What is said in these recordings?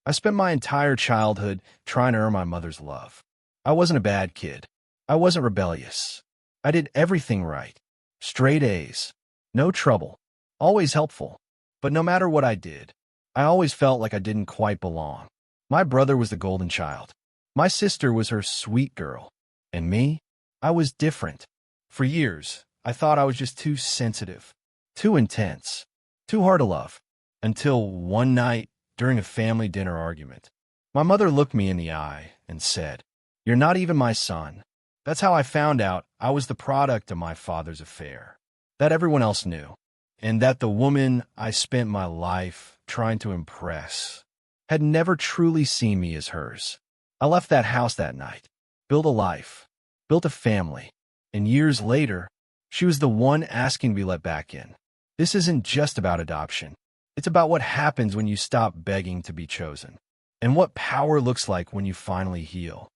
I spent my entire childhood trying to earn my mother's love. I wasn't a bad kid. I wasn't rebellious. I did everything right. Straight A's. No trouble. Always helpful. But no matter what I did, I always felt like I didn't quite belong. My brother was the golden child. My sister was her sweet girl. And me? I was different. For years, I thought I was just too sensitive, too intense, too hard to love. Until one night, during a family dinner argument, my mother looked me in the eye and said, "You're not even my son." That's how I found out I was the product of my father's affair. That everyone else knew. And that the woman I spent my life trying to impress had never truly seen me as hers. I left that house that night, built a life, built a family, and years later, she was the one asking to be let back in. This isn't just about adoption. It's about what happens when you stop begging to be chosen, and what power looks like when you finally heal.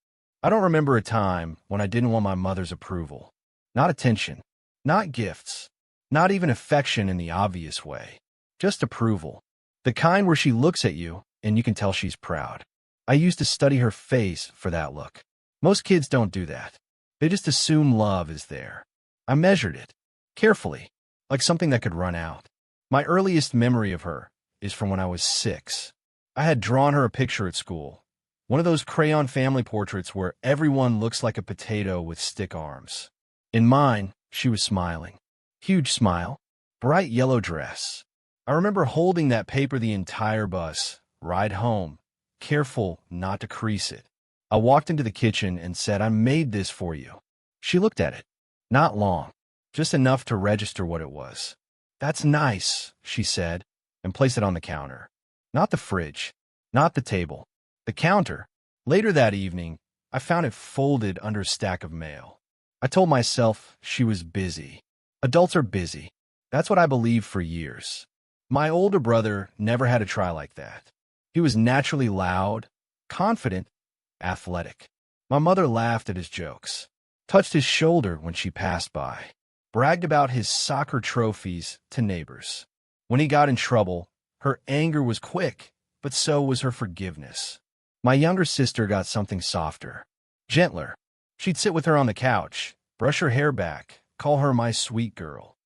I don't remember a time when I didn't want my mother's approval. Not attention, not gifts, not even affection in the obvious way. Just approval. The kind where she looks at you and you can tell she's proud. I used to study her face for that look. Most kids don't do that. They just assume love is there. I measured it, carefully, like something that could run out. My earliest memory of her is from when I was 6. I had drawn her a picture at school. One of those crayon family portraits where everyone looks like a potato with stick arms. In mine, she was smiling. Huge smile, bright yellow dress. I remember holding that paper the entire bus, ride home, careful not to crease it. I walked into the kitchen and said, "I made this for you." She looked at it. Not long, just enough to register what it was. "That's nice," she said, and placed it on the counter. Not the fridge, not the table, the counter. Later that evening, I found it folded under a stack of mail. I told myself she was busy. Adults are busy. That's what I believed for years. My older brother never had a try like that. He was naturally loud, confident, athletic. My mother laughed at his jokes, touched his shoulder when she passed by, bragged about his soccer trophies to neighbors. When he got in trouble, her anger was quick, but so was her forgiveness. My younger sister got something softer, gentler. She'd sit with her on the couch, brush her hair back, call her my sweet girl.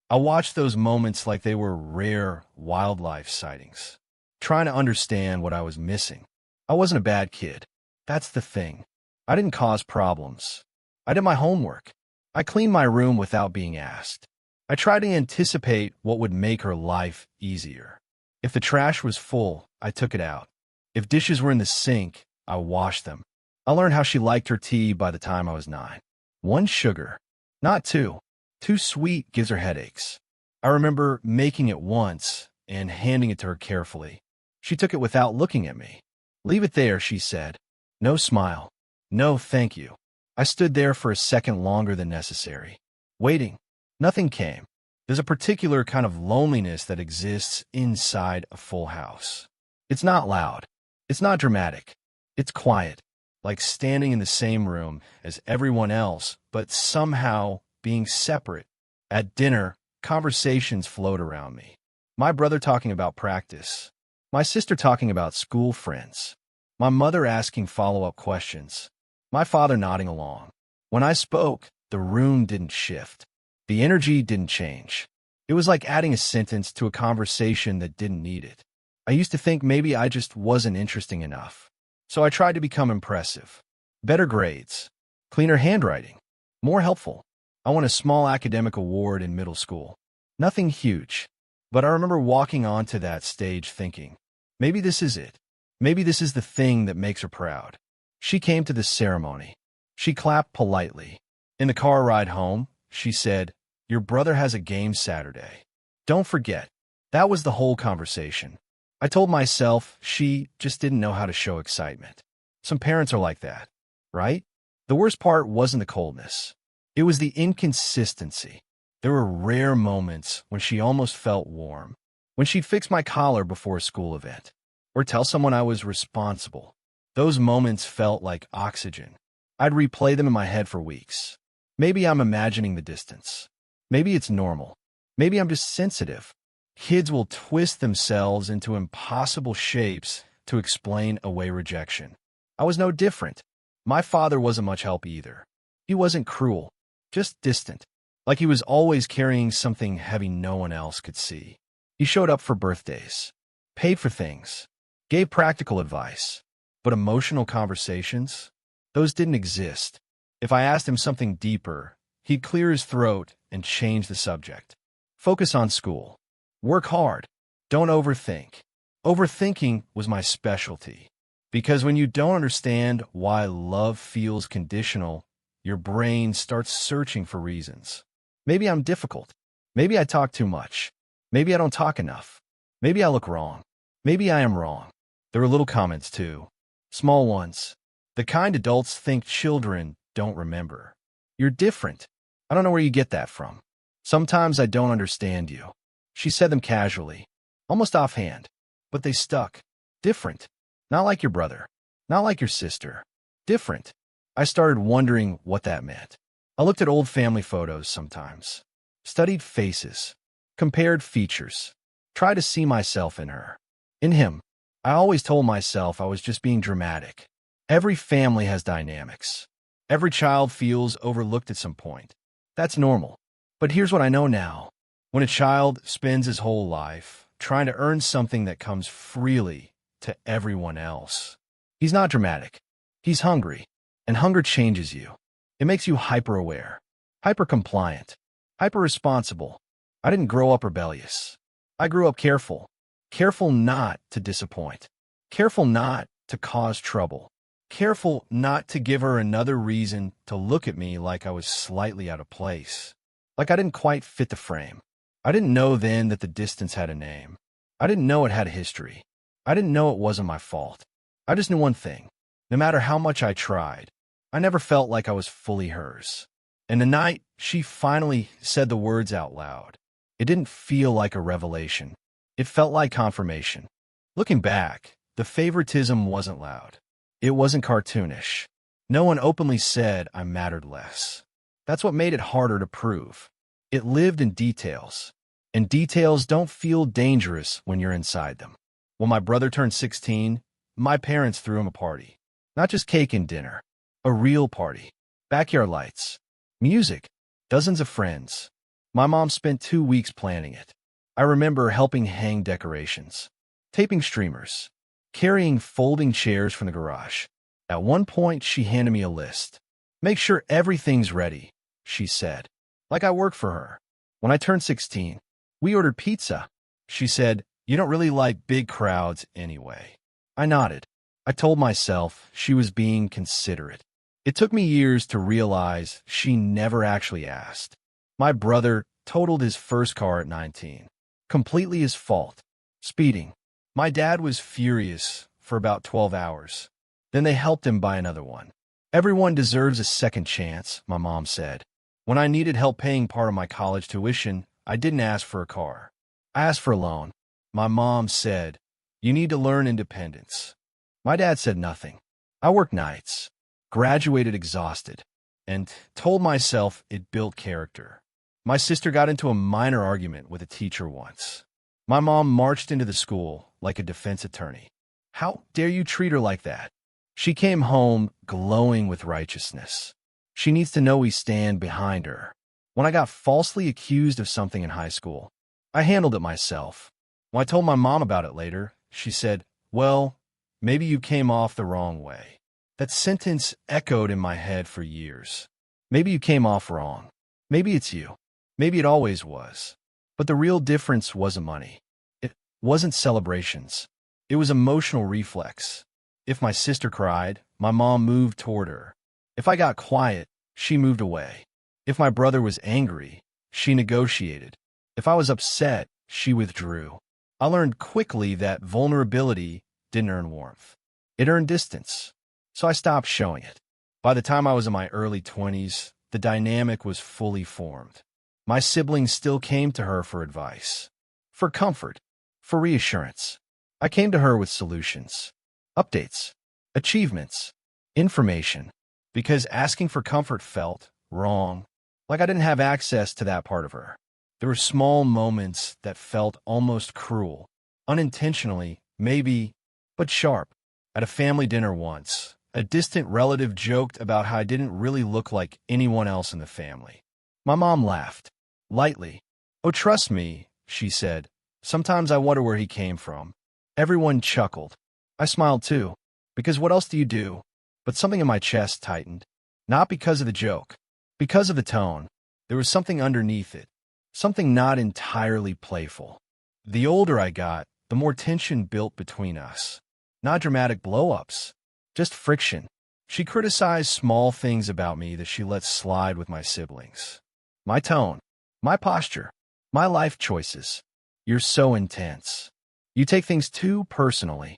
I watched those moments like they were rare wildlife sightings, trying to understand what I was missing. I wasn't a bad kid. That's the thing. I didn't cause problems. I did my homework. I cleaned my room without being asked. I tried to anticipate what would make her life easier. If the trash was full, I took it out. If dishes were in the sink, I washed them. I learned how she liked her tea by the time I was 9. 1 sugar, not 2. Too sweet gives her headaches. I remember making it once and handing it to her carefully. She took it without looking at me. "Leave it there," she said. No smile. No thank you. I stood there for a second longer than necessary, waiting. Nothing came. There's a particular kind of loneliness that exists inside a full house. It's not loud. It's not dramatic. It's quiet, like standing in the same room as everyone else, but somehow being separate. At dinner, conversations flowed around me. My brother talking about practice. My sister talking about school friends. My mother asking follow-up questions. My father nodding along. When I spoke, the room didn't shift. The energy didn't change. It was like adding a sentence to a conversation that didn't need it. I used to think maybe I just wasn't interesting enough. So I tried to become impressive. Better grades. Cleaner handwriting. More helpful. I won a small academic award in middle school. Nothing huge. But I remember walking onto that stage thinking, maybe this is it. Maybe this is the thing that makes her proud. She came to the ceremony. She clapped politely. In the car ride home, she said, "Your brother has a game Saturday. Don't forget." That was the whole conversation. I told myself she just didn't know how to show excitement. Some parents are like that, right? The worst part wasn't the coldness. It was the inconsistency. There were rare moments when she almost felt warm. When she'd fix my collar before a school event, or tell someone I was responsible. Those moments felt like oxygen. I'd replay them in my head for weeks. Maybe I'm imagining the distance. Maybe it's normal. Maybe I'm just sensitive. Kids will twist themselves into impossible shapes to explain away rejection. I was no different. My father wasn't much help either. He wasn't cruel, just distant, like he was always carrying something heavy no one else could see. He showed up for birthdays, paid for things, gave practical advice, but emotional conversations? Those didn't exist. If I asked him something deeper, he'd clear his throat and change the subject. Focus on school. Work hard. Don't overthink. Overthinking was my specialty. Because when you don't understand why love feels conditional, your brain starts searching for reasons. Maybe I'm difficult. Maybe I talk too much. Maybe I don't talk enough. Maybe I look wrong. Maybe I am wrong. There were little comments too. Small ones. The kind adults think children don't remember. You're different. I don't know where you get that from. Sometimes I don't understand you. She said them casually, almost offhand, but they stuck. Different. Not like your brother. Not like your sister. Different. I started wondering what that meant. I looked at old family photos sometimes, studied faces, compared features, tried to see myself in her. In him. I always told myself I was just being dramatic. Every family has dynamics. Every child feels overlooked at some point. That's normal. But here's what I know now. When a child spends his whole life trying to earn something that comes freely to everyone else, he's not dramatic. He's hungry. And hunger changes you. It makes you hyper-aware, hyper-compliant, hyper-responsible. I didn't grow up rebellious. I grew up careful. Careful not to disappoint. Careful not to cause trouble. Careful not to give her another reason to look at me like I was slightly out of place. Like I didn't quite fit the frame. I didn't know then that the distance had a name. I didn't know it had a history. I didn't know it wasn't my fault. I just knew one thing. No matter how much I tried, I never felt like I was fully hers. And the night she finally said the words out loud, it didn't feel like a revelation. It felt like confirmation. Looking back, the favoritism wasn't loud. It wasn't cartoonish. No one openly said I mattered less. That's what made it harder to prove. It lived in details. And details don't feel dangerous when you're inside them. When my brother turned 16, my parents threw him a party. Not just cake and dinner. A real party. Backyard lights. Music. Dozens of friends. My mom spent 2 weeks planning it. I remember helping hang decorations, taping streamers, carrying folding chairs from the garage. At one point, she handed me a list. Make sure everything's ready, she said. Like I worked for her. When I turned 16, we ordered pizza. She said, you don't really like big crowds anyway. I nodded. I told myself she was being considerate. It took me years to realize she never actually asked. My brother totaled his first car at 19. Completely his fault. Speeding. My dad was furious for about 12 hours. Then they helped him buy another one. Everyone deserves a second chance, my mom said. When I needed help paying part of my college tuition, I didn't ask for a car. I asked for a loan. My mom said, you need to learn independence. My dad said nothing. I worked nights, graduated exhausted, and told myself it built character. My sister got into a minor argument with a teacher once. My mom marched into the school like a defense attorney. How dare you treat her like that? She came home glowing with righteousness. She needs to know we stand behind her. When I got falsely accused of something in high school, I handled it myself. When I told my mom about it later, she said, well, maybe you came off the wrong way. That sentence echoed in my head for years. Maybe you came off wrong. Maybe it's you. Maybe it always was. But the real difference wasn't money. It wasn't celebrations. It was emotional reflex. If my sister cried, my mom moved toward her. If I got quiet, she moved away. If my brother was angry, she negotiated. If I was upset, she withdrew. I learned quickly that vulnerability didn't earn warmth. It earned distance. So I stopped showing it. By the time I was in my early 20s, the dynamic was fully formed. My siblings still came to her for advice, for comfort, for reassurance. I came to her with solutions, updates, achievements, information, because asking for comfort felt wrong, like I didn't have access to that part of her. There were small moments that felt almost cruel, unintentionally, maybe but sharp. At a family dinner once, a distant relative joked about how I didn't really look like anyone else in the family. My mom laughed, lightly. "Oh, trust me," she said. "Sometimes I wonder where he came from." Everyone chuckled. I smiled too, because what else do you do? But something in my chest tightened. Not because of the joke, because of the tone. There was something underneath it, something not entirely playful. The older I got, the more tension built between us. Not dramatic blow-ups, just friction. She criticized small things about me that she let slide with my siblings. My tone, my posture, my life choices. "You're so intense. You take things too personally.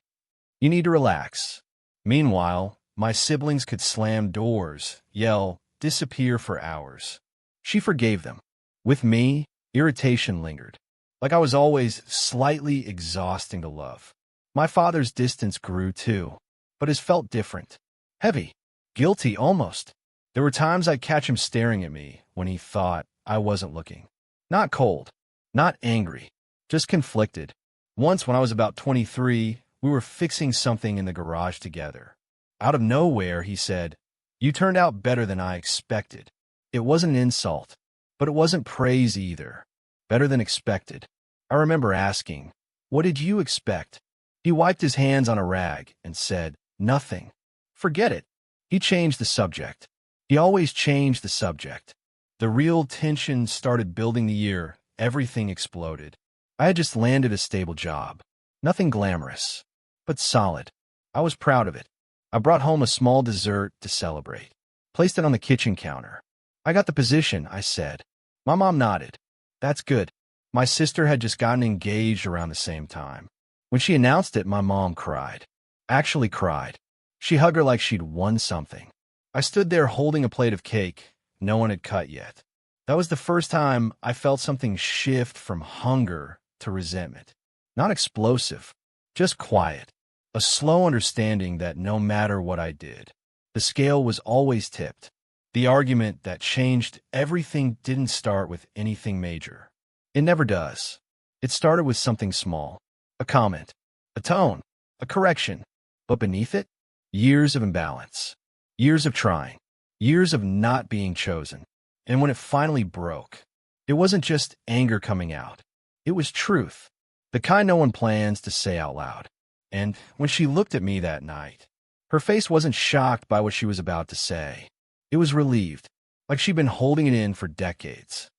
You need to relax." Meanwhile, my siblings could slam doors, yell, disappear for hours. She forgave them. With me, irritation lingered, like I was always slightly exhausting to love. My father's distance grew too, but his felt different. Heavy, guilty almost. There were times I'd catch him staring at me when he thought I wasn't looking. Not cold, not angry, just conflicted. Once when I was about 23, we were fixing something in the garage together. Out of nowhere, he said, "You turned out better than I expected." It wasn't an insult, but it wasn't praise either. Better than expected. I remember asking, "What did you expect?" He wiped his hands on a rag and said, "Nothing. Forget it." He changed the subject. He always changed the subject. The real tension started building the year everything exploded. I had just landed a stable job. Nothing glamorous, but solid. I was proud of it. I brought home a small dessert to celebrate. Placed it on the kitchen counter. "I got the position," I said. My mom nodded. "That's good." My sister had just gotten engaged around the same time. When she announced it, my mom cried. Actually cried. She hugged her like she'd won something. I stood there holding a plate of cake no one had cut yet. That was the first time I felt something shift from hunger to resentment. Not explosive, just quiet. A slow understanding that no matter what I did, the scale was always tipped. The argument that changed everything didn't start with anything major. It never does. It started with something small. A comment, a tone, a correction. But beneath it, years of imbalance. Years of trying. Years of not being chosen. And when it finally broke, it wasn't just anger coming out. It was truth. The kind no one plans to say out loud. And when she looked at me that night, her face wasn't shocked by what she was about to say. It was relieved, like she'd been holding it in for decades.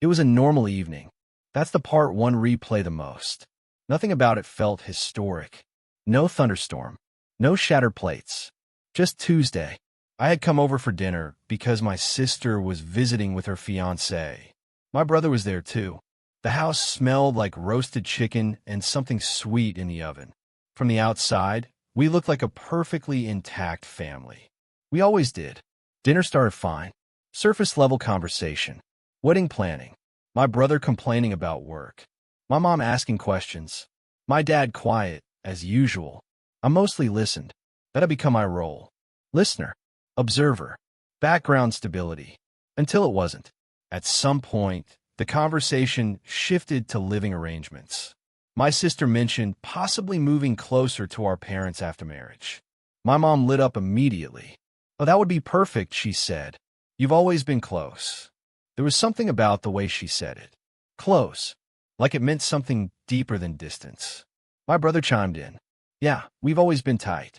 It was a normal evening. That's the part one replay the most. Nothing about it felt historic. No thunderstorm. No shattered plates. Just Tuesday. I had come over for dinner because my sister was visiting with her fiancé. My brother was there too. The house smelled like roasted chicken and something sweet in the oven. From the outside, we looked like a perfectly intact family. We always did. Dinner started fine. Surface-level conversation. Wedding planning. My brother complaining about work. My mom asking questions. My dad quiet, as usual. I mostly listened. That had become my role. Listener. Observer. Background stability. Until it wasn't. At some point, the conversation shifted to living arrangements. My sister mentioned possibly moving closer to our parents after marriage. My mom lit up immediately. "Oh, that would be perfect," she said. "You've always been close." There was something about the way she said it. Close. Like it meant something deeper than distance. My brother chimed in. "Yeah, we've always been tight."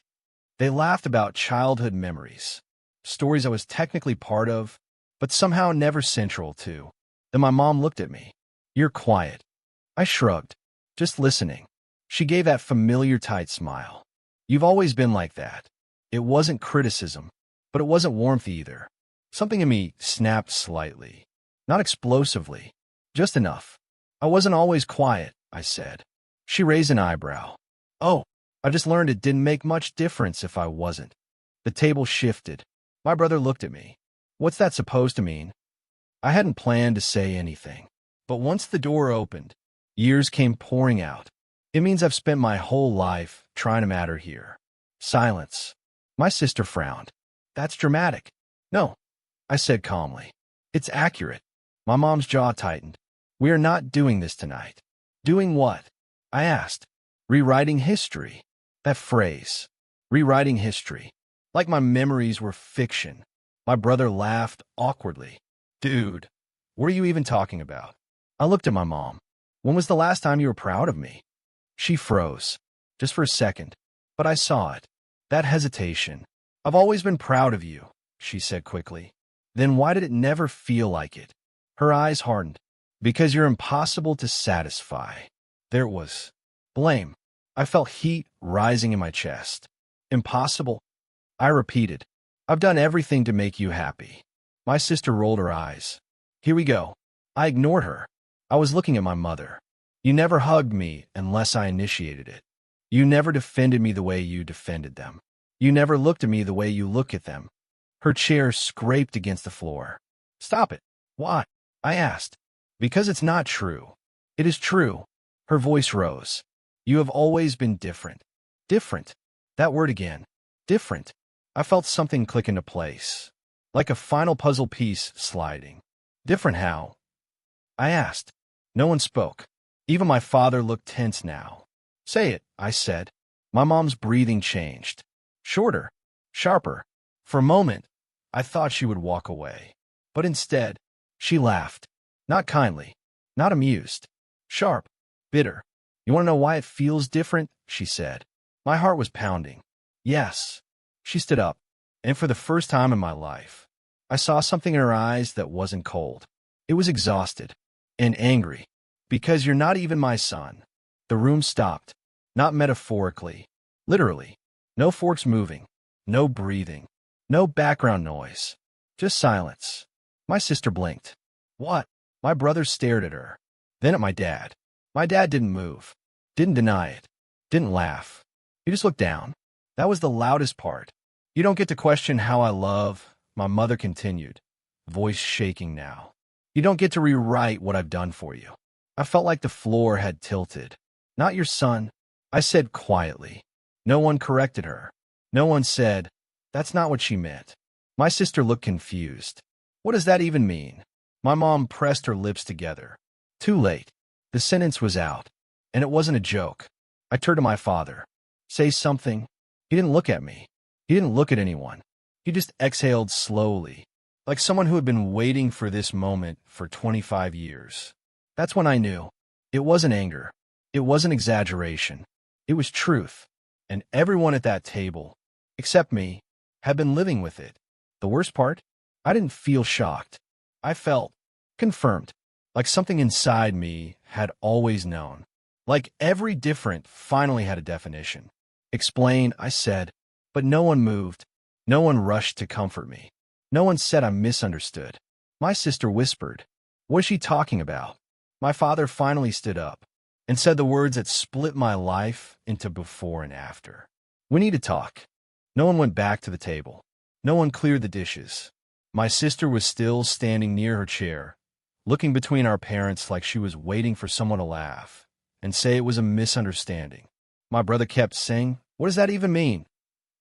They laughed about childhood memories. Stories I was technically part of, but somehow never central to. Then my mom looked at me. "You're quiet." I shrugged. "Just listening." She gave that familiar tight smile. "You've always been like that." It wasn't criticism, but it wasn't warmth either. Something in me snapped slightly. Not explosively, just enough. "I wasn't always quiet," I said. She raised an eyebrow. "Oh, I just learned it didn't make much difference if I wasn't." The table shifted. My brother looked at me. "What's that supposed to mean?" I hadn't planned to say anything. But once the door opened, years came pouring out. "It means I've spent my whole life trying to matter here." Silence. My sister frowned. "That's dramatic." "No," I said calmly. "It's accurate." My mom's jaw tightened. "We are not doing this tonight." "Doing what?" I asked. "Rewriting history." That phrase. Rewriting history. Like my memories were fiction. My brother laughed awkwardly. Dude, what are you even talking about? I looked at my mom. When was the last time you were proud of me? She froze. Just for a second. But I saw it. That hesitation. I've always been proud of you, she said quickly. Then why did it never feel like it? Her eyes hardened. Because you're impossible to satisfy. There it was. Blame. I felt heat rising in my chest. Impossible? I repeated. I've done everything to make you happy. My sister rolled her eyes. Here we go. I ignored her. I was looking at my mother. You never hugged me unless I initiated it. You never defended me the way you defended them. You never looked at me the way you look at them. Her chair scraped against the floor. Stop it. Why? I asked. Because it's not true. It is true. Her voice rose. You have always been different. Different. That word again. Different. I felt something click into place. Like a final puzzle piece sliding. Different how? I asked. No one spoke. Even my father looked tense now. Say it, I said. My mom's breathing changed. Shorter. Sharper. For a moment, I thought she would walk away. But instead, she laughed. Not kindly. Not amused. Sharp. Bitter. You want to know why it feels different? She said. My heart was pounding. Yes. She stood up, and for the first time in my life, I saw something in her eyes that wasn't cold. It was exhausted and angry. Because you're not even my son. The room stopped. Not metaphorically. Literally. No forks moving. No breathing. No background noise. Just silence. My sister blinked. What? My brother stared at her. Then at my dad. My dad didn't move. Didn't deny it. Didn't laugh. He just looked down. That was the loudest part. You don't get to question how I love, my mother continued, voice shaking now. You don't get to rewrite what I've done for you. I felt like the floor had tilted. Not your son, I said quietly. No one corrected her. No one said, that's not what she meant. My sister looked confused. What does that even mean? My mom pressed her lips together. Too late. The sentence was out. And it wasn't a joke. I turned to my father. Say something. He didn't look at me. He didn't look at anyone. He just exhaled slowly, like someone who had been waiting for this moment for 25 years. That's when I knew. It wasn't anger. It wasn't exaggeration. It was truth. And everyone at that table, except me, had been living with it. The worst part? I didn't feel shocked. I felt confirmed, like something inside me had always known. Like every different finally had a definition. Explain, I said, but no one moved. No one rushed to comfort me. No one said I misunderstood. My sister whispered. What is she talking about? My father finally stood up and said the words that split my life into before and after. We need to talk. No one went back to the table. No one cleared the dishes. My sister was still standing near her chair, looking between our parents like she was waiting for someone to laugh and say it was a misunderstanding. My brother kept saying, what does that even mean?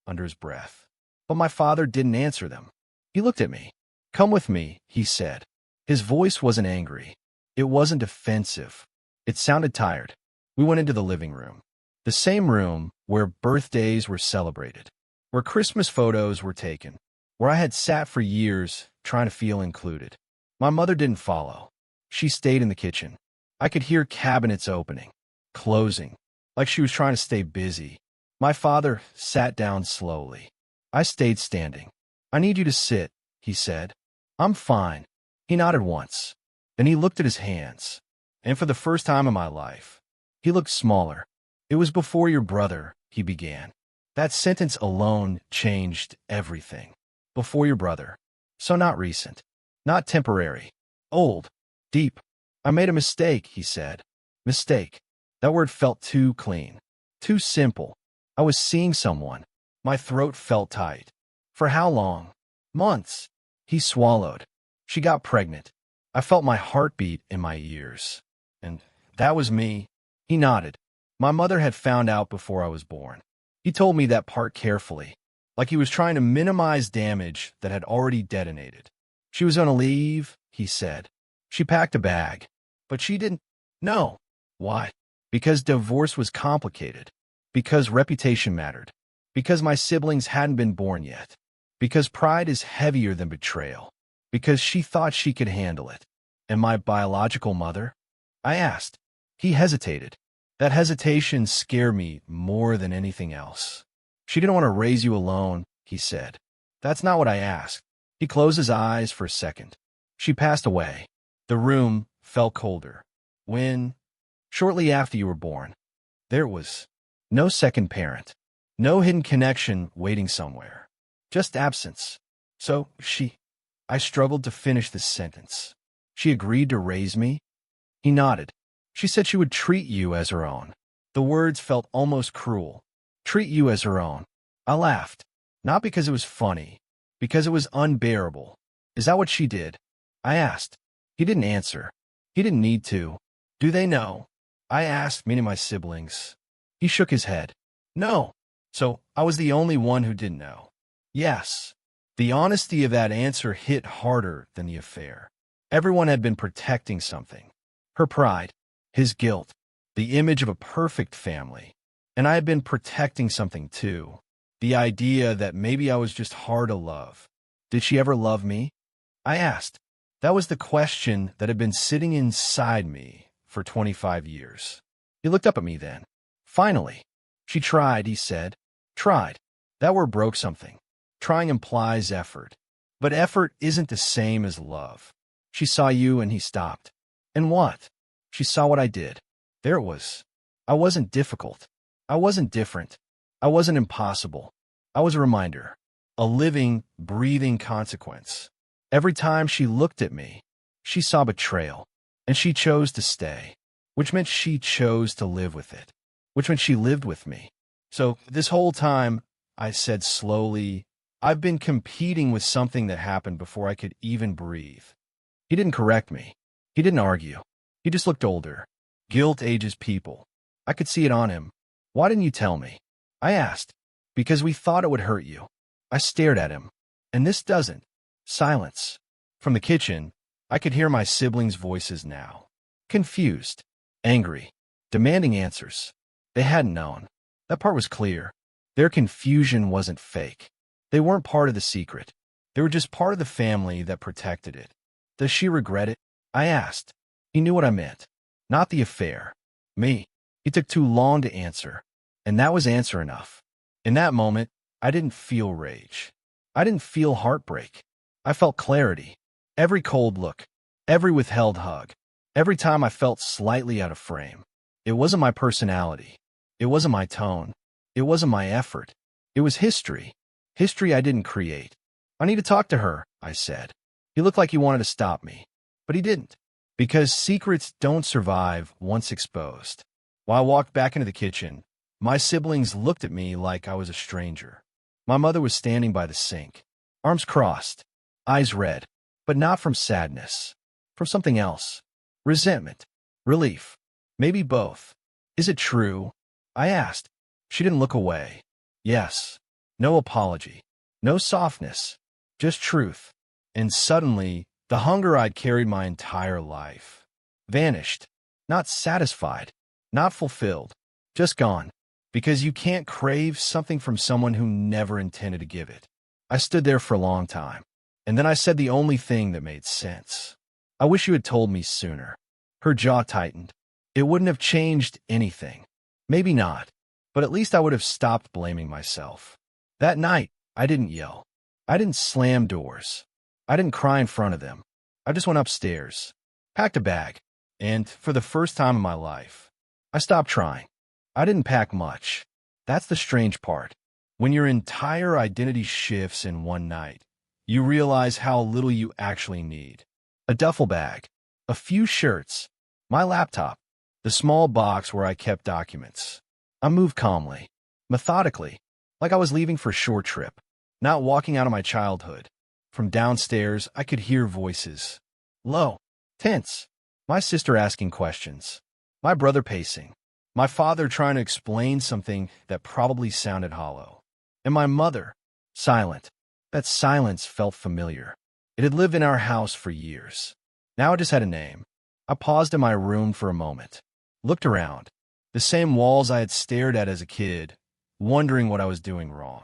Under his breath. But my father didn't answer them. He looked at me. Come with me, he said. His voice wasn't angry. It wasn't defensive. It sounded tired. We went into the living room. The same room where birthdays were celebrated, where Christmas photos were taken, where I had sat for years trying to feel included. My mother didn't follow. She stayed in the kitchen. I could hear cabinets opening, closing, like she was trying to stay busy. My father sat down slowly. I stayed standing. I need you to sit, he said. I'm fine. He nodded once. Then he looked at his hands. And for the first time in my life, he looked smaller. It was before your brother, he began. That sentence alone changed everything. Before your brother. So not recent. Not temporary. Old. Deep. I made a mistake, he said. Mistake. That word felt too clean. Too simple. I was seeing someone. My throat felt tight. For how long? Months. He swallowed. She got pregnant. I felt my heartbeat in my ears. And that was me. He nodded. My mother had found out before I was born. He told me that part carefully, like he was trying to minimize damage that had already detonated. She was going to leave, he said. She packed a bag. But she didn't. No. Why? Because divorce was complicated. Because reputation mattered. Because my siblings hadn't been born yet. Because pride is heavier than betrayal. Because she thought she could handle it. And my biological mother? I asked. He hesitated. That hesitation scared me more than anything else. She didn't want to raise you alone, he said. That's not what I asked. He closed his eyes for a second. She passed away. The room felt colder. When? Shortly after you were born. There was no second parent. No hidden connection waiting somewhere. Just absence. So, I struggled to finish this sentence. She agreed to raise me? He nodded. She said she would treat you as her own. The words felt almost cruel. Treat you as her own. I laughed. Not because it was funny. Because it was unbearable. Is that what she did? I asked. He didn't answer. He didn't need to. Do they know? I asked, meaning my siblings. He shook his head. No. So, I was the only one who didn't know. Yes. The honesty of that answer hit harder than the affair. Everyone had been protecting something. Her pride, his guilt, the image of a perfect family. And I had been protecting something too. The idea that maybe I was just hard to love. Did she ever love me? I asked. That was the question that had been sitting inside me for 25 years. He looked up at me then. Finally. She tried, he said. Tried. That word broke something. Trying implies effort. But effort isn't the same as love. She saw you and he stopped. And what? She saw what I did. There it was. I wasn't difficult. I wasn't different. I wasn't impossible. I was a reminder. A living, breathing consequence. Every time she looked at me, she saw betrayal. And she chose to stay. Which meant she chose to live with it. Which meant she lived with me. So this whole time, I said slowly, I've been competing with something that happened before I could even breathe. He didn't correct me. He didn't argue. He just looked older. Guilt ages people. I could see it on him. Why didn't you tell me? I asked. Because we thought it would hurt you. I stared at him. And this doesn't. Silence. From the kitchen, I could hear my siblings' voices now. Confused. Angry. Demanding answers. They hadn't known. That part was clear. Their confusion wasn't fake. They weren't part of the secret. They were just part of the family that protected it. Does she regret it? I asked. He knew what I meant. Not the affair. Me. He took too long to answer. And that was answer enough. In that moment, I didn't feel rage. I didn't feel heartbreak. I felt clarity. Every cold look. Every withheld hug. Every time I felt slightly out of frame. It wasn't my personality. It wasn't my tone. It wasn't my effort. It was history. History I didn't create. I need to talk to her, I said. He looked like he wanted to stop me. But he didn't. Because secrets don't survive once exposed. While I walked back into the kitchen, my siblings looked at me like I was a stranger. My mother was standing by the sink, arms crossed, eyes red, but not from sadness, from something else. Resentment, relief, maybe both. Is it true? I asked. She didn't look away. Yes. No apology. No softness. Just truth. And suddenly, the hunger I'd carried my entire life vanished. Not satisfied. Not fulfilled. Just gone. Because you can't crave something from someone who never intended to give it. I stood there for a long time. And then I said the only thing that made sense. I wish you had told me sooner. Her jaw tightened. It wouldn't have changed anything. Maybe not. But at least I would have stopped blaming myself. That night, I didn't yell. I didn't slam doors. I didn't cry in front of them. I just went upstairs, packed a bag, and for the first time in my life, I stopped trying. I didn't pack much. That's the strange part. When your entire identity shifts in one night, you realize how little you actually need. A duffel bag, a few shirts, my laptop, the small box where I kept documents. I moved calmly, methodically, like I was leaving for a short trip, not walking out of my childhood. From downstairs, I could hear voices. Low, tense. My sister asking questions. My brother pacing. My father trying to explain something that probably sounded hollow. And my mother, silent. That silence felt familiar. It had lived in our house for years. Now it just had a name. I paused in my room for a moment. Looked around. The same walls I had stared at as a kid, wondering what I was doing wrong.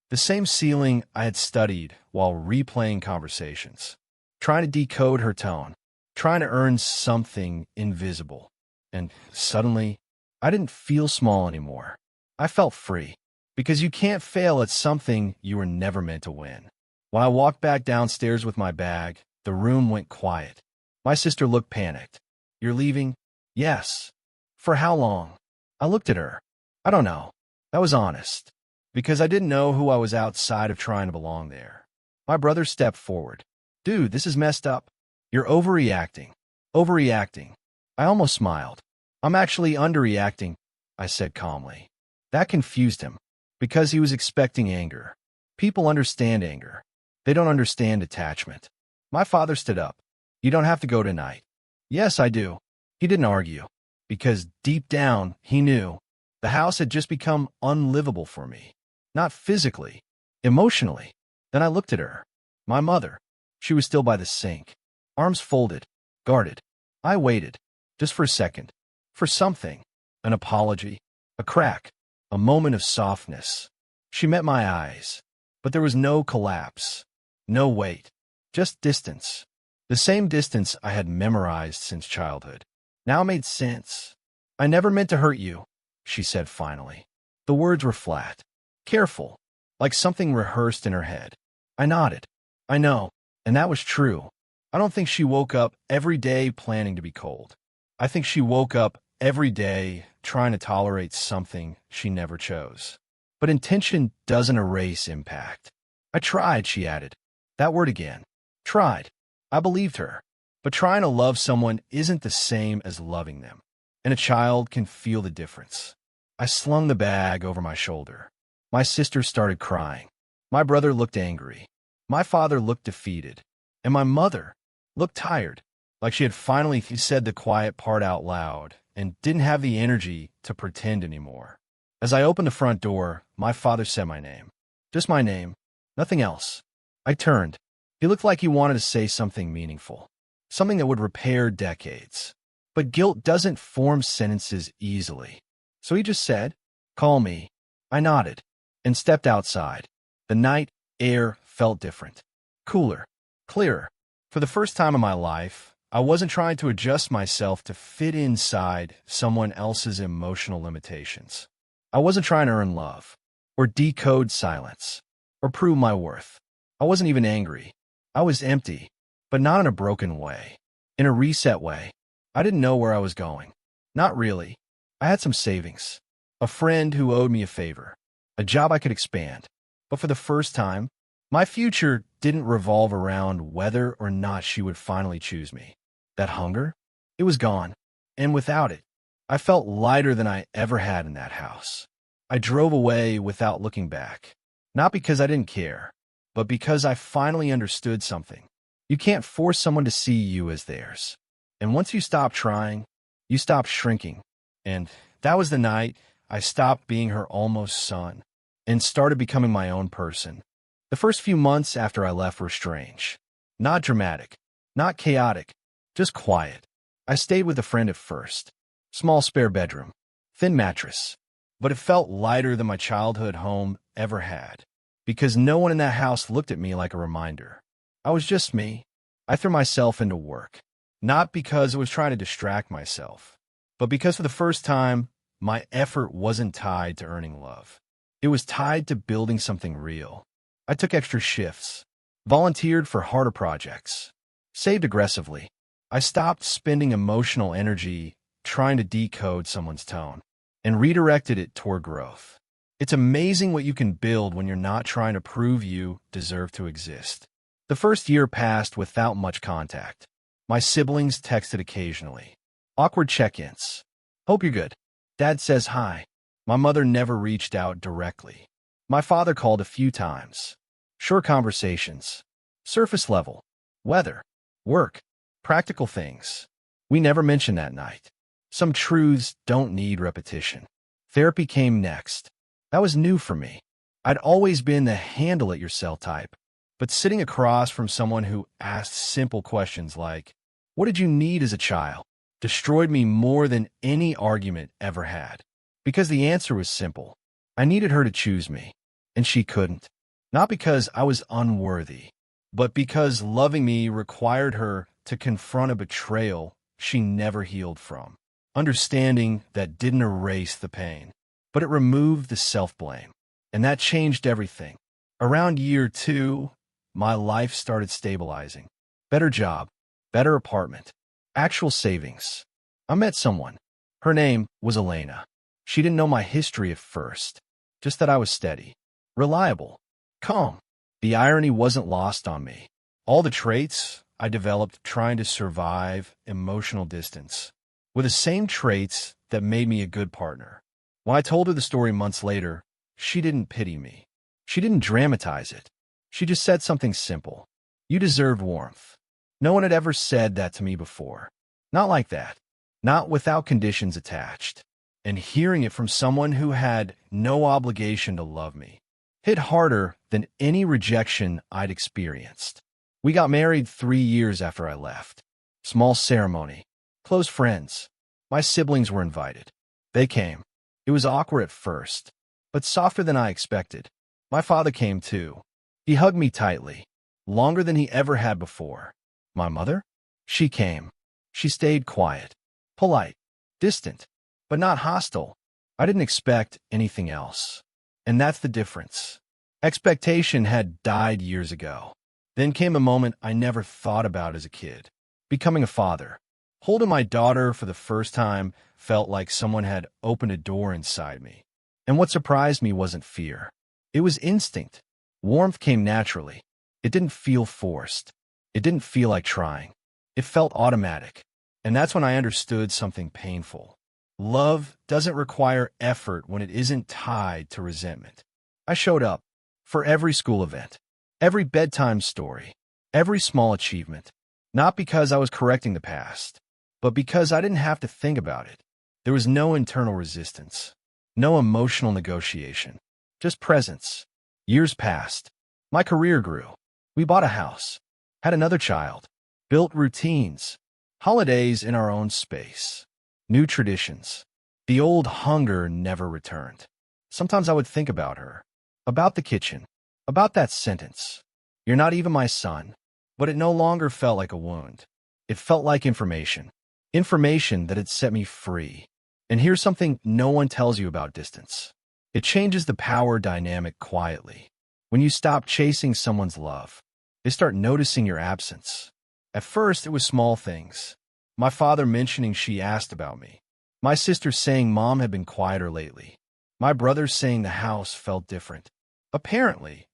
The same ceiling I had studied while replaying conversations, trying to decode her tone, trying to earn something invisible. And suddenly, I didn't feel small anymore. I felt free, because you can't fail at something you were never meant to win. When I walked back downstairs with my bag, the room went quiet. My sister looked panicked. "You're leaving?" "Yes." "For how long?" I looked at her. "I don't know." That was honest, because I didn't know who I was outside of trying to belong there. My brother stepped forward. "Dude, this is messed up. You're overreacting." "Overreacting." I almost smiled. "I'm actually underreacting," I said calmly. That confused him, because he was expecting anger. People understand anger. They don't understand attachment. My father stood up. "You don't have to go tonight." "Yes, I do." He didn't argue, because deep down, he knew the house had just become unlivable for me. Not physically, emotionally. Then I looked at her. My mother. She was still by the sink, arms folded, guarded. I waited, just for a second, for something, an apology, a crack, a moment of softness. She met my eyes, but there was no collapse, no weight, just distance. The same distance I had memorized since childhood. Now it made sense. "I never meant to hurt you," she said finally. The words were flat, careful, like something rehearsed in her head. I nodded. "I know." And that was true. I don't think she woke up every day planning to be cold. I think she woke up every day trying to tolerate something she never chose. But intention doesn't erase impact. "I tried," she added. That word again. Tried. I believed her. But trying to love someone isn't the same as loving them. And a child can feel the difference. I slung the bag over my shoulder. My sister started crying. My brother looked angry. My father looked defeated. And my mother looked tired, like she had finally said the quiet part out loud and didn't have the energy to pretend anymore. As I opened the front door, my father said my name. Just my name. Nothing else. I turned. He looked like he wanted to say something meaningful, something that would repair decades. But guilt doesn't form sentences easily. So he just said, "Call me." I nodded and stepped outside. The night air felt different, cooler, clearer. For the first time in my life, I wasn't trying to adjust myself to fit inside someone else's emotional limitations. I wasn't trying to earn love, or decode silence, or prove my worth. I wasn't even angry. I was empty, but not in a broken way. In a reset way. I didn't know where I was going. Not really. I had some savings. A friend who owed me a favor. A job I could expand. But for the first time, my future didn't revolve around whether or not she would finally choose me. That hunger? It was gone. And without it, I felt lighter than I ever had in that house. I drove away without looking back. Not because I didn't care, but because I finally understood something. You can't force someone to see you as theirs. And once you stop trying, you stop shrinking. And that was the night I stopped being her almost son and started becoming my own person. The first few months after I left were strange. Not dramatic, not chaotic, just quiet. I stayed with a friend at first. Small spare bedroom, thin mattress. But it felt lighter than my childhood home ever had. Because no one in that house looked at me like a reminder. I was just me. I threw myself into work. Not because I was trying to distract myself, but because for the first time, my effort wasn't tied to earning love. It was tied to building something real. I took extra shifts, volunteered for harder projects, saved aggressively. I stopped spending emotional energy trying to decode someone's tone and redirected it toward growth. It's amazing what you can build when you're not trying to prove you deserve to exist. The first year passed without much contact. My siblings texted occasionally. Awkward check-ins. "Hope you're good." Dad says hi. My mother never reached out directly. My father called a few times. Short conversations. Surface level. Weather. Work. Practical things. We never mentioned that night. Some truths don't need repetition. Therapy came next. That was new for me. I'd always been the handle-it-yourself type, but sitting across from someone who asked simple questions like, "What did you need as a child?" destroyed me more than any argument ever had. Because the answer was simple. I needed her to choose me, and she couldn't. Not because I was unworthy, but because loving me required her to confront a betrayal she never healed from. Understanding that didn't erase the pain, but it removed the self-blame. And that changed everything. Around year 2, my life started stabilizing. Better job, better apartment, actual savings. I met someone. Her name was Elena. She didn't know my history at first, just that I was steady, reliable, calm. The irony wasn't lost on me. All the traits I developed trying to survive emotional distance were the same traits that made me a good partner. When I told her the story months later, she didn't pity me. She didn't dramatize it. She just said something simple. You deserved warmth. No one had ever said that to me before. Not like that. Not without conditions attached. And hearing it from someone who had no obligation to love me hit harder than any rejection I'd experienced. We got married 3 years after I left. Small ceremony. Close friends. My siblings were invited. They came. It was awkward at first, but softer than I expected. My father came too. He hugged me tightly, longer than he ever had before. My mother? She came. She stayed quiet, polite, distant, but not hostile. I didn't expect anything else. And that's the difference. Expectation had died years ago. Then came a moment I never thought about as a kid. Becoming a father. Holding my daughter for the first time felt like someone had opened a door inside me. And what surprised me wasn't fear. It was instinct. Warmth came naturally. It didn't feel forced. It didn't feel like trying. It felt automatic. And that's when I understood something painful. Love doesn't require effort when it isn't tied to resentment. I showed up for every school event, every bedtime story, every small achievement, not because I was correcting the past, but because I didn't have to think about it. There was no internal resistance, no emotional negotiation, just presence. Years passed. My career grew. We bought a house, had another child, built routines, holidays in our own space, new traditions. The old hunger never returned. Sometimes I would think about her, about the kitchen, about that sentence. You're not even my son. But it no longer felt like a wound. It felt like information. Information that had set me free. And here's something no one tells you about distance. It changes the power dynamic quietly. When you stop chasing someone's love, they start noticing your absence. At first, it was small things. My father mentioning she asked about me. My sister saying mom had been quieter lately. My brother saying the house felt different. Apparently,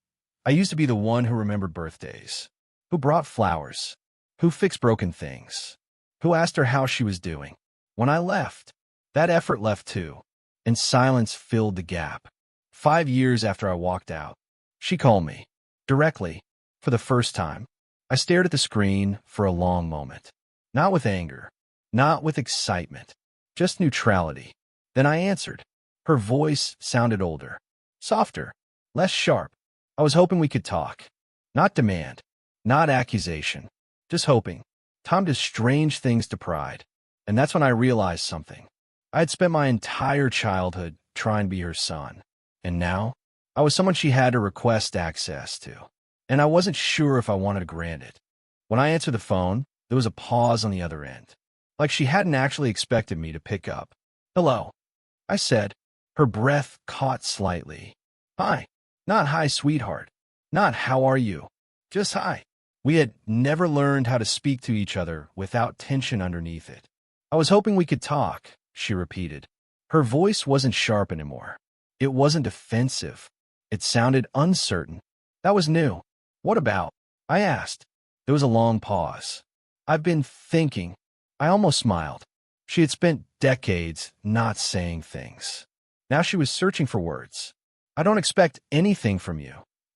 I used to be the one who remembered birthdays, who brought flowers, who fixed broken things, who asked her how she was doing. When I left, that effort left too, and silence filled the gap. 5 years after I walked out, she called me, directly, for the first time. I stared at the screen for a long moment, not with anger, not with excitement, just neutrality. Then I answered. Her voice sounded older, softer, less sharp. I was hoping we could talk, not demand. Not accusation, just hoping. Time does strange things to pride. And that's when I realized something. I had spent my entire childhood trying to be her son. And now, I was someone she had to request access to. And I wasn't sure if I wanted to grant it. When I answered the phone, there was a pause on the other end. Like she hadn't actually expected me to pick up. Hello, I said. Her breath caught slightly. Hi. Not hi, sweetheart. Not how are you. Just hi. We had never learned how to speak to each other without tension underneath it. I was hoping we could talk, she repeated. Her voice wasn't sharp anymore. It wasn't defensive. It sounded uncertain. That was new. What about? I asked. There was a long pause. I've been thinking. I almost smiled. She had spent decades not saying things. Now she was searching for words. I don't expect anything from you,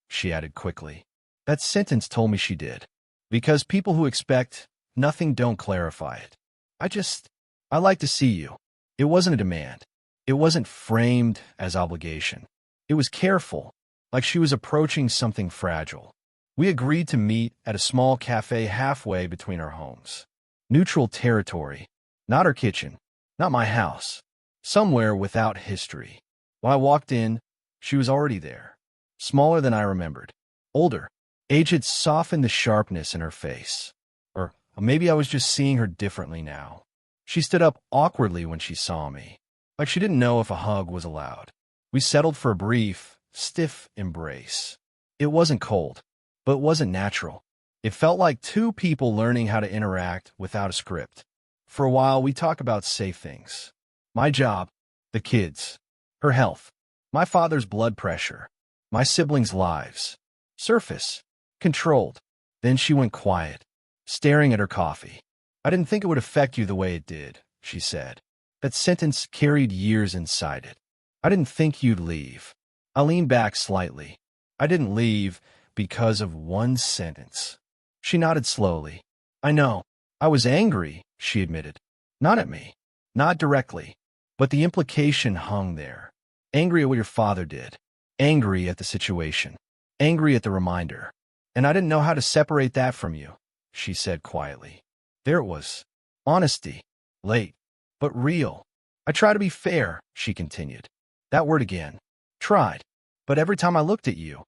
she added quickly. That sentence told me she did. Because people who expect nothing don't clarify it. I like to see you. It wasn't a demand. It wasn't framed as obligation. It was careful, like she was approaching something fragile. We agreed to meet at a small cafe halfway between our homes. Neutral territory, Not her kitchen. Not my house. Somewhere without history. When I walked in, she was already there. Smaller than I remembered. Older. Age had softened the sharpness in her face. Or maybe I was just seeing her differently now. She stood up awkwardly when she saw me, like she didn't know if a hug was allowed. We settled for a brief, stiff embrace. It wasn't cold, but it wasn't natural. It felt like two people learning how to interact without a script. For a while, we talked about safe things. My job, the kids, her health, my father's blood pressure, my siblings' lives. Surface, controlled. Then she went quiet, staring at her coffee. I didn't think it would affect you the way it did, she said. That sentence carried years inside it. I didn't think you'd leave. I leaned back slightly. I didn't leave because of one sentence. She nodded slowly. I know. I was angry, she admitted. Not at me. Not directly. But the implication hung there. Angry at what your father did. Angry at the situation. Angry at the reminder. And I didn't know how to separate that from you, she said quietly. There it was. Honesty. Late. But real. I try to be fair, she continued. That word again. Tried. But every time I looked at you,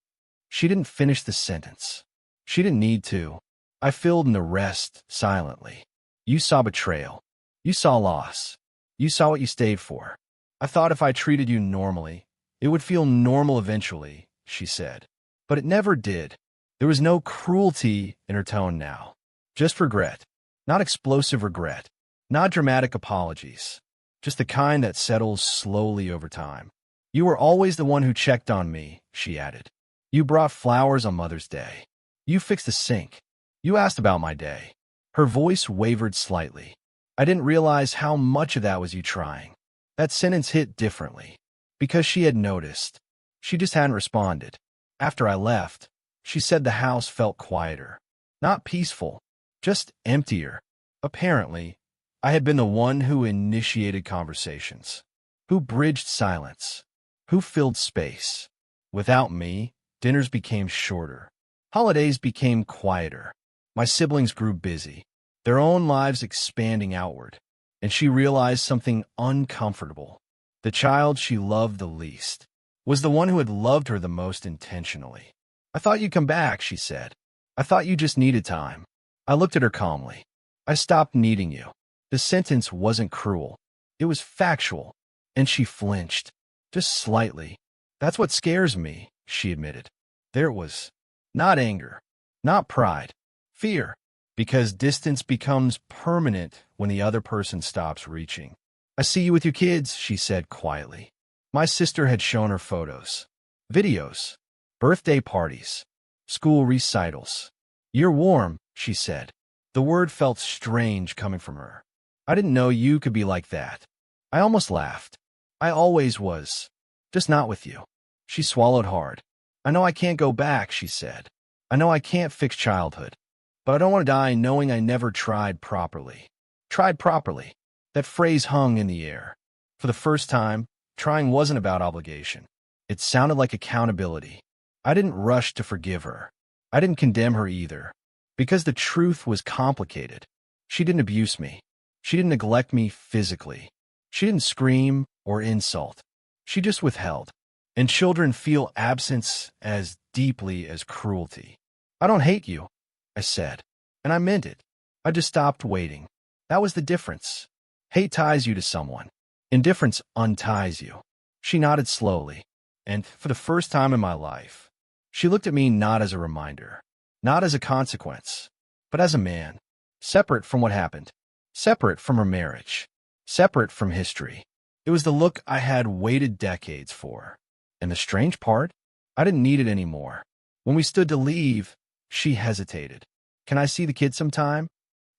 she didn't finish the sentence. She didn't need to. I filled in the rest silently. You saw betrayal. You saw loss. You saw what you stayed for. I thought if I treated you normally, it would feel normal eventually, she said. But it never did. There was no cruelty in her tone now. Just regret. Not explosive regret. Not dramatic apologies. Just the kind that settles slowly over time. You were always the one who checked on me, she added. You brought flowers on Mother's Day. You fixed the sink. You asked about my day. Her voice wavered slightly. I didn't realize how much of that was you trying. That sentence hit differently. Because she had noticed. She just hadn't responded. After I left, she said the house felt quieter. Not peaceful. Just emptier. Apparently, I had been the one who initiated conversations. Who bridged silence. Who filled space. Without me, dinners became shorter. Holidays became quieter. My siblings grew busy, their own lives expanding outward, and she realized something uncomfortable. The child she loved the least was the one who had loved her the most intentionally. I thought you'd come back, she said. I thought you just needed time. I looked at her calmly. I stopped needing you. The sentence wasn't cruel. It was factual, and she flinched, just slightly. That's what scares me, she admitted. There it was. Not anger, not pride, fear, because distance becomes permanent when the other person stops reaching. I see you with your kids, she said quietly. My sister had shown her photos, videos, birthday parties, school recitals. You're warm, she said. The word felt strange coming from her. I didn't know you could be like that. I almost laughed. I always was. Just not with you. She swallowed hard. I know I can't go back, she said. I know I can't fix childhood. But I don't want to die knowing I never tried properly. Tried properly. That phrase hung in the air. For the first time, trying wasn't about obligation. It sounded like accountability. I didn't rush to forgive her. I didn't condemn her either. Because the truth was complicated. She didn't abuse me. She didn't neglect me physically. She didn't scream or insult. She just withheld. And children feel absence as deeply as cruelty. I don't hate you, I said. And I meant it. I just stopped waiting. That was the difference. Hate ties you to someone. Indifference unties you. She nodded slowly. And for the first time in my life, she looked at me not as a reminder, not as a consequence, but as a man. Separate from what happened. Separate from her marriage. Separate from history. It was the look I had waited decades for. And the strange part, I didn't need it anymore. When we stood to leave, she hesitated. Can I see the kid sometime?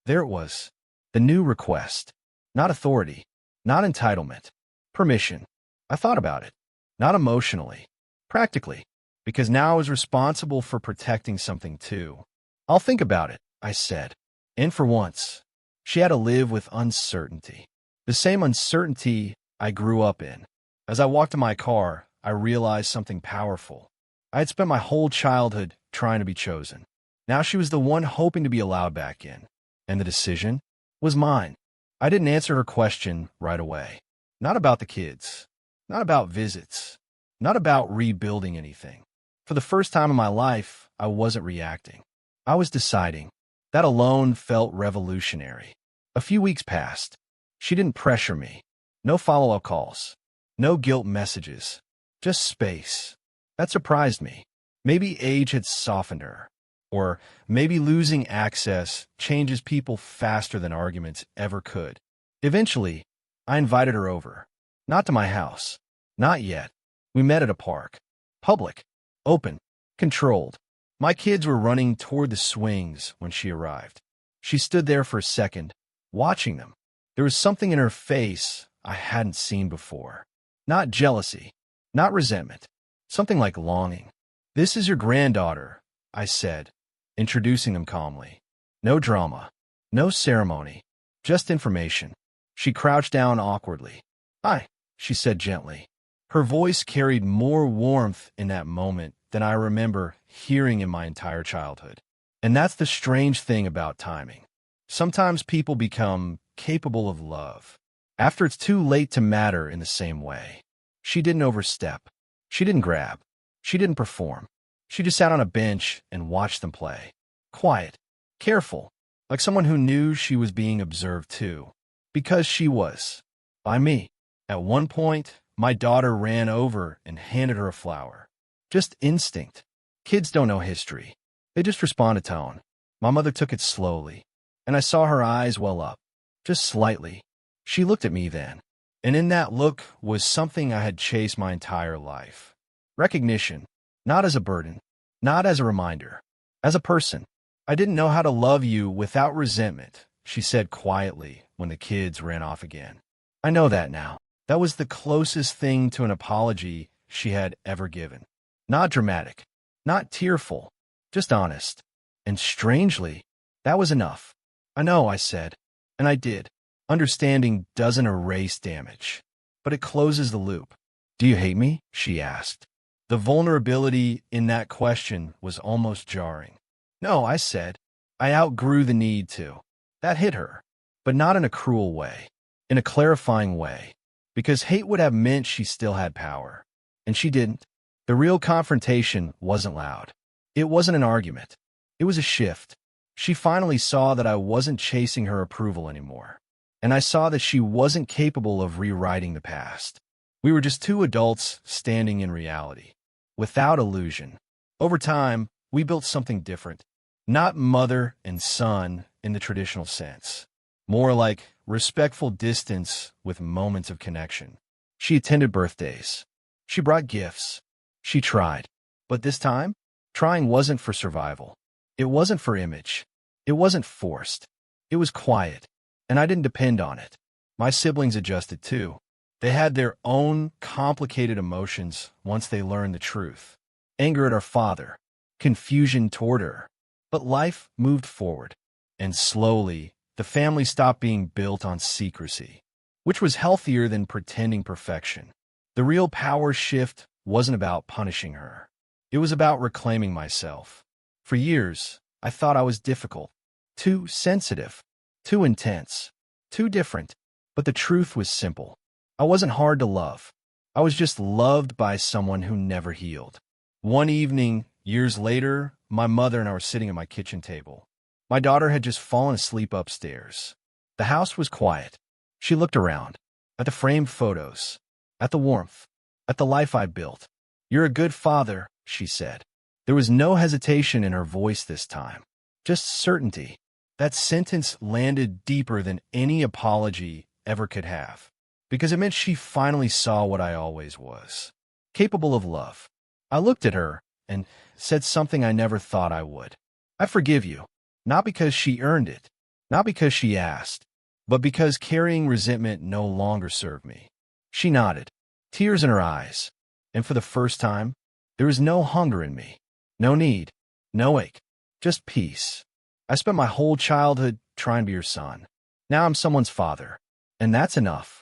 There it was. The new request. Not authority. Not entitlement. Permission. I thought about it. Not emotionally. Practically. Because now I was responsible for protecting something too. I'll think about it, I said. And for once, she had to live with uncertainty. The same uncertainty I grew up in. As I walked to my car, I realized something powerful. I had spent my whole childhood trying to be chosen. Now she was the one hoping to be allowed back in. And the decision was mine. I didn't answer her question right away. Not about the kids. Not about visits. Not about rebuilding anything. For the first time in my life, I wasn't reacting. I was deciding. That alone felt revolutionary. A few weeks passed. She didn't pressure me. No follow-up calls. No guilt messages. Just space. That surprised me. Maybe age had softened her. Or maybe losing access changes people faster than arguments ever could. Eventually, I invited her over. Not to my house. Not yet. We met at a park. Public. Open. Controlled. My kids were running toward the swings when she arrived. She stood there for a second, watching them. There was something in her face I hadn't seen before. Not jealousy. Not resentment. Something like longing. "This is your granddaughter," I said, introducing them calmly. No drama. No ceremony. Just information. She crouched down awkwardly. "Hi," she said gently. Her voice carried more warmth in that moment than I remember hearing in my entire childhood. And that's the strange thing about timing. Sometimes people become capable of love after it's too late to matter in the same way. She didn't overstep. She didn't grab. She didn't perform. She just sat on a bench and watched them play. Quiet. Careful. Like someone who knew she was being observed too. Because she was. By me. At one point, my daughter ran over and handed her a flower. Just instinct. Kids don't know history. They just respond to tone. My mother took it slowly, and I saw her eyes well up. Just slightly. She looked at me then, and in that look was something I had chased my entire life. Recognition. Not as a burden. Not as a reminder. As a person. "I didn't know how to love you without resentment," she said quietly when the kids ran off again. "I know that now." That was the closest thing to an apology she had ever given. Not dramatic. Not tearful. Just honest. And strangely, that was enough. "I know," I said. And I did. Understanding doesn't erase damage, but it closes the loop. "Do you hate me?" she asked. The vulnerability in that question was almost jarring. "No," I said. I outgrew the need to. That hit her, but not in a cruel way, in a clarifying way, because hate would have meant she still had power, and she didn't. The real confrontation wasn't loud. It wasn't an argument. It was a shift. She finally saw that I wasn't chasing her approval anymore, and I saw that she wasn't capable of rewriting the past. We were just two adults standing in reality, without illusion. Over time, we built something different. Not mother and son in the traditional sense. More like respectful distance with moments of connection. She attended birthdays. She brought gifts. She tried. But this time, trying wasn't for survival. It wasn't for image. It wasn't forced. It was quiet, and I didn't depend on it. My siblings adjusted too. They had their own complicated emotions once they learned the truth. Anger at our father. Confusion toward her. But life moved forward, and slowly, the family stopped being built on secrecy, which was healthier than pretending perfection. The real power shift wasn't about punishing her. It was about reclaiming myself. For years, I thought I was difficult, too sensitive, too intense, too different. But the truth was simple. I wasn't hard to love. I was just loved by someone who never healed. One evening, years later, my mother and I were sitting at my kitchen table. My daughter had just fallen asleep upstairs. The house was quiet. She looked around, at the framed photos, at the warmth, at the life I built. "You're a good father," she said. There was no hesitation in her voice this time, just certainty. That sentence landed deeper than any apology ever could have, because it meant she finally saw what I always was, capable of love. I looked at her and said something I never thought I would. "I forgive you." Not because she earned it, not because she asked, but because carrying resentment no longer served me. She nodded, tears in her eyes, and for the first time, there was no hunger in me, no need, no ache, just peace. I spent my whole childhood trying to be your son. Now I'm someone's father, and that's enough.